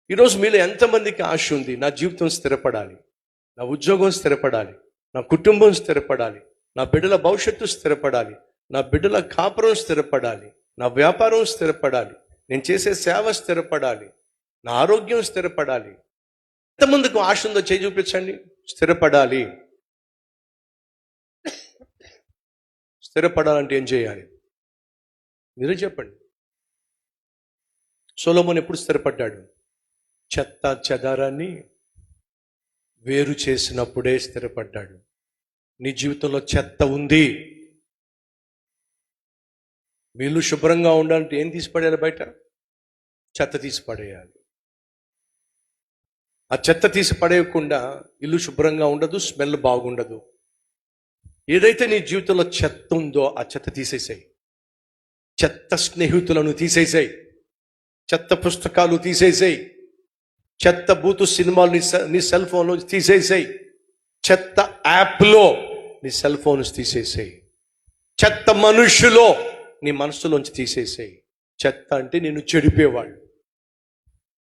ఈరోజు మీలో ఎంతమందికి ఆశ ఉంది, నా జీవితం స్థిరపడాలి, నా ఉద్యోగం స్థిరపడాలి, నా కుటుంబం స్థిరపడాలి, నా బిడ్డల భవిష్యత్తు స్థిరపడాలి, నా బిడ్డల కాపురం స్థిరపడాలి, నా వ్యాపారం స్థిరపడాలి, నేను చేసే సేవ స్థిరపడాలి, నా ఆరోగ్యం స్థిరపడాలి. ఎంతమందికి ఆశ ఉందో చేయి చూపించండి. స్థిరపడాలి. స్థిరపడాలంటే ఏం చేయాలి మీరే చెప్పండి. సొలొమోను ఎప్పుడు స్థిరపడ్డాడు? చెత్త చెదారాన్ని వేరు చేసినప్పుడే స్థిరపడ్డాడు. నీ జీవితంలో చెత్త ఉంది, మీ ఇల్లు శుభ్రంగా ఉండాలంటే ఏం తీసి పడేయాలి? బయట చెత్త తీసి పడేయాలి. ఆ చెత్త తీసి పడేయకుండా ఇల్లు శుభ్రంగా ఉండదు, స్మెల్ బాగుండదు. ఏదైతే నీ జీవితంలో చెత్త ఉందో ఆ చెత్త తీసేసాయి. చెత్త స్నేహితులను తీసేసాయి, చెత్త పుస్తకాలు తీసేసాయి, చెత్త బూతు సినిమాలు నీ సెల్ ఫోన్లో తీసేసాయి, చెత్త యాప్లో నీ సెల్ ఫోన్స్ తీసేసాయి, చెత్త మనుషులో నీ మనసులోంచి తీసేసాయి. చెత్త అంటే నిన్ను చెడిపేవాళ్ళు,